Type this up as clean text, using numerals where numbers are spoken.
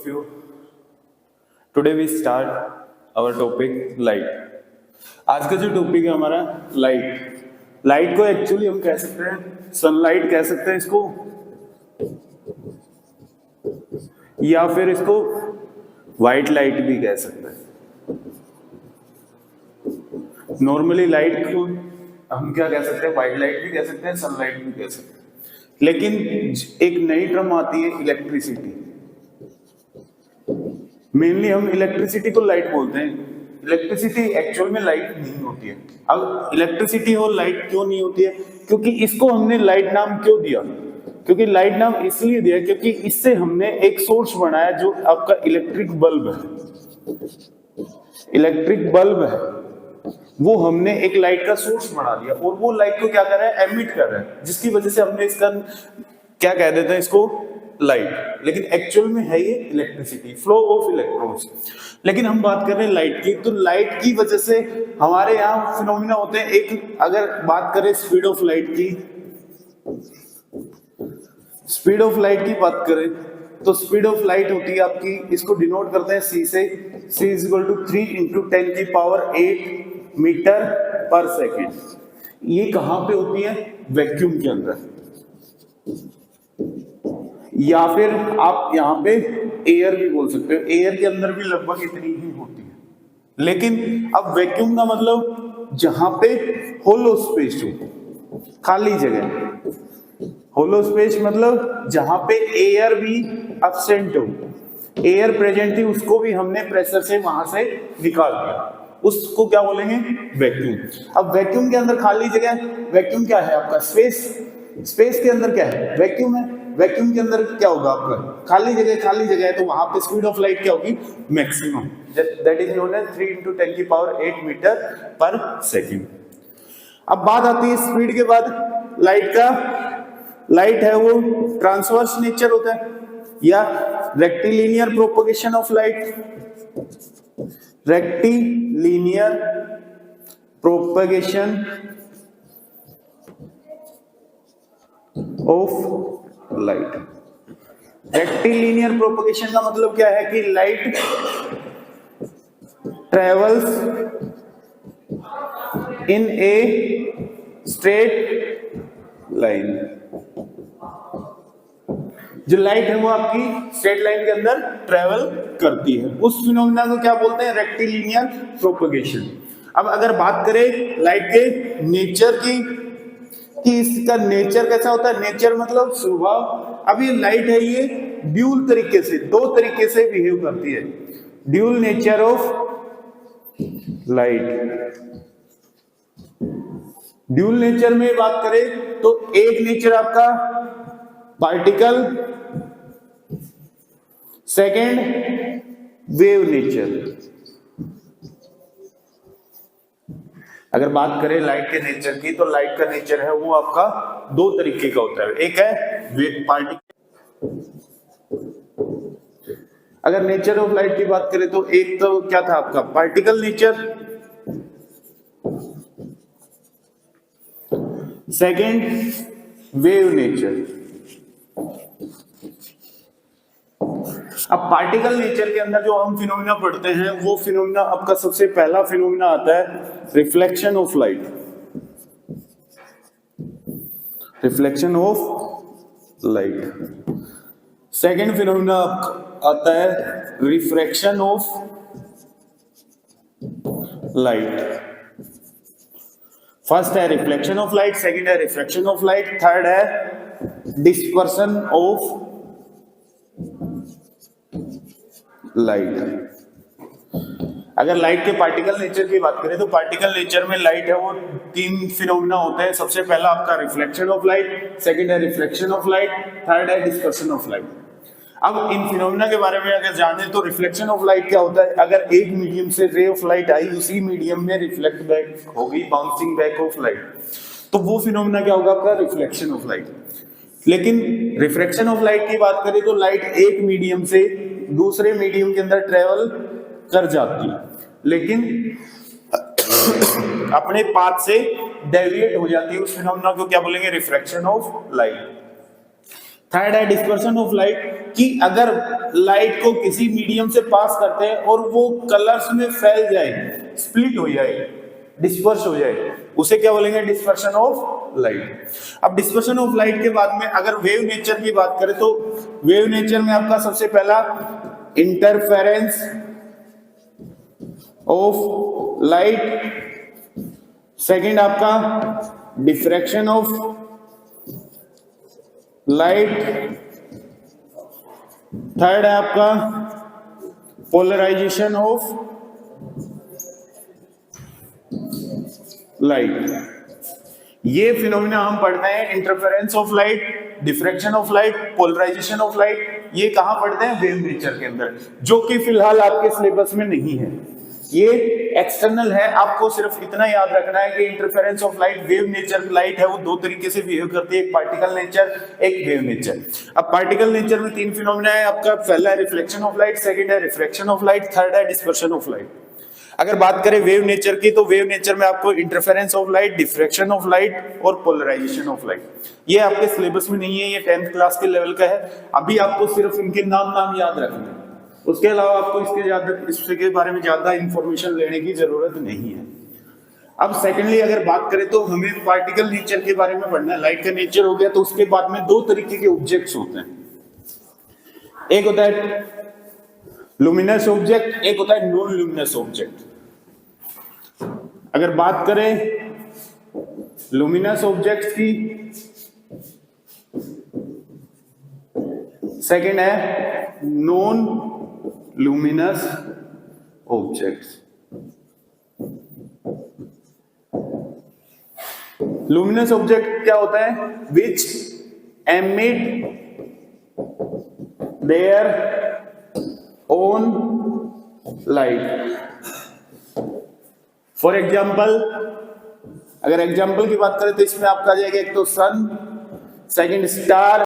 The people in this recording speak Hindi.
you. Today we start our topic light. आज का जो टॉपिक है हमारा लाइट को एक्चुअली हम कह सकते हैं सनलाइट कह सकते हैं इसको, या फिर इसको व्हाइट लाइट भी कह सकते हैं। नॉर्मली लाइट को हम क्या कह सकते हैं, व्हाइट लाइट भी कह सकते हैं, सनलाइट भी कह सकते हैं। लेकिन एक नई टर्म आती है इलेक्ट्रिसिटी। मेनली हम इलेक्ट्रिसिटी को लाइट बोलते हैं। इलेक्ट्रिसिटी एक्चुअल में लाइट नहीं होती है। अब इलेक्ट्रिसिटी और लाइट क्यों नहीं होती है? क्योंकि इसको हमने लाइट नाम क्यों दिया? क्योंकि लाइट नाम इसलिए दिया क्योंकि इससे हमने एक सोर्स बनाया जो आपका इलेक्ट्रिक बल्ब है। इलेक्ट्रिक बल्ब है वो हमने एक लाइट का सोर्स बना दिया और वो लाइट को क्या कर रहा है, एमिट कर रहा है, जिसकी वजह से हमने इसका क्या कह देते हैं, इसको लाइट। लेकिन एक्चुअल में है ये इलेक्ट्रिसिटी, फ्लो ऑफ इलेक्ट्रॉन्स। लेकिन हम बात कर रहे हैं लाइट की, तो लाइट की वजह से हमारे यहाँ फिनोमिना होते हैं। एक अगर बात करें स्पीड ऑफ लाइट की, स्पीड ऑफ लाइट की बात करें तो स्पीड ऑफ लाइट होती है आपकी, इसको डिनोट करते हैं c से। c is equal to 3 × 10⁸ meter per second. ये कहां पे होती है? वैक्यूम के अंदर, या फिर आप यहां पे एयर भी बोल सकते हो। एयर के अंदर भी लगभग इतनी ही होती है। लेकिन अब वैक्यूम का मतलब जहां पे होलो स्पेस हो, खाली जगह। होलो स्पेस मतलब जहां पे एयर भी एब्सेंट हो, एयर प्रेजेंट थी उसको भी हमने प्रेशर से वहां से निकाल दिया, उसको क्या बोलेंगे? वैक्यूम। अब वैक्यूम के अंदर खाली जगह, वैक्यूम क्या है आपका? स्पेस। स्पेस के अंदर क्या है? वैक्यूम है। वैक्यूम के अंदर क्या होगा आपका? खाली जगह है, तो वहां पे स्पीड ऑफ लाइट क्या होगी? Maximum. That is known as 3 × 10⁸ meter per second. अब बात आती है स्पीड के बाद लाइट का। लाइट है वो ट्रांसवर्स नेचर होता है या rectilinear propagation of light. Rectilinear propagation of light. Rectilinear propagation का मतलब क्या है कि light travels in a straight line. जो लाइट है वो आपकी स्ट्रेट लाइन के अंदर ट्रेवल करती है, उस फिनोमिना को क्या बोलते हैं? Rectilinear propagation. अब अगर बात करें लाइट के नेचर की कि इसका नेचर कैसा होता है, नेचर मतलब स्वभाव। अब ये लाइट है, ये ड्यूल तरीके से, दो तरीके से बिहेव करती है। Dual nature of light. Dual nature में बात करें तो एक नेचर आपका पार्टिकल, सेकेंड वेव नेचर। अगर बात करें लाइट के नेचर की तो लाइट का नेचर है वो आपका दो तरीके का होता है। एक है पार्टिकल। अगर नेचर ऑफ लाइट की बात करें तो एक तो क्या था आपका? Particle nature. Second wave nature. अब पार्टिकल नेचर के अंदर जो हम फिनोमिना पढ़ते हैं वो फिनोमिना आपका सबसे पहला फिनोमिना आता है reflection of light. Reflection of light. Second phenomena आता है रिफ्रैक्शन ऑफ लाइट। फर्स्ट है रिफ्लेक्शन ऑफ लाइट, सेकेंड है रिफ्रैक्शन ऑफ लाइट, थर्ड है डिस्पर्सन ऑफ लाइट। अगर लाइट के पार्टिकल नेचर की बात करें तो पार्टिकल नेचर में लाइट है वो तीन फिनोमिना होते हैं। सबसे पहला आपका रिफ्लेक्शन ऑफ लाइट, सेकंड है रिफ्लेक्शन ऑफ लाइट, थर्ड है डिस्पर्सन ऑफ लाइट। अब इन फिनोमिना के बारे में अगर जाने तो रिफ्लेक्शन ऑफ लाइट क्या होता है? अगर एक मीडियम से रे ऑफ लाइट आई, उसी मीडियम में रिफ्लेक्ट बैक होगी, बाउंसिंग बैक ऑफ लाइट, तो वो फिनोमिना क्या होगा आपका? Reflection of light. लेकिन रिफ्रैक्शन ऑफ लाइट की बात करें तो लाइट एक मीडियम से दूसरे मीडियम के अंदर ट्रेवल कर जाती है, लेकिन अपने पाथ से डेविएट हो जाती है। उस फिनोमेना को क्या बोलेंगे? Refraction of light. थर्ड है डिस्पर्शन ऑफ लाइट, कि अगर लाइट को किसी मीडियम से पास करते हैं और वो कलर्स में फैल जाए, स्प्लिट हो जाए, डिस्पर्स हो जाए, उसे क्या बोलेंगे? Dispersion of light. अब डिस्पर्शन ऑफ लाइट के बाद में अगर वेव नेचर की बात करें तो वेव नेचर में आपका सबसे पहला इंटरफेरेंस ऑफ लाइट, सेकंड आपका डिफ्रैक्शन ऑफ लाइट, थर्ड है आपका पोलराइजेशन ऑफ लाइट। ये फिनोमिना हम पढ़ते हैं, interference of light, diffraction of light, polarization of light, ये कहां पढ़ते हैं? वेव नेचर के अंदर, जो कि फिलहाल आपके सिलेबस में नहीं है, ये एक्सटर्नल है। आपको सिर्फ इतना याद रखना है कि interference of light, wave nature light है वो दो तरीके से बिहेव करती है, एक पार्टिकल नेचर, एक वेव नेचर। अब पार्टिकल नेचर में तीन फिनोमिना है आपका, पहला है रिफ्लेक्शन ऑफ लाइट, सेकंड है रिफ्रैक्शन ऑफ लाइट, थर्ड है डिस्पर्शन ऑफ लाइट। अगर बात करें वेव नेचर की तो वेव नेचर में आपको interference of light, diffraction of light और पोलराइजेशन ऑफ लाइट, ये आपके सिलेबस में नहीं है, ये 10th क्लास के लेवल का है। अभी आपको सिर्फ इनके नाम याद रखने हैं, उसके अलावा आपको इसके बारे में ज्यादा इंफॉर्मेशन लेने की जरूरत नहीं है। अब सेकेंडली अगर बात करें तो हमें पार्टिकल नेचर के बारे में पढ़ना है। लाइट का नेचर हो गया तो उसके बाद में दो तरीके के ऑब्जेक्ट्स होते हैं, एक होता है लुमिनस ऑब्जेक्ट, एक होता है नॉन लुमिनस ऑब्जेक्ट। अगर बात करें लुमिनस ऑब्जेक्ट्स की, सेकंड है non luminous objects. Luminous object क्या होता है? Which emit their own light. For example, अगर एग्जाम्पल की बात करें तो इसमें आपका आ जाएगा एक तो सन, सेकंड स्टार,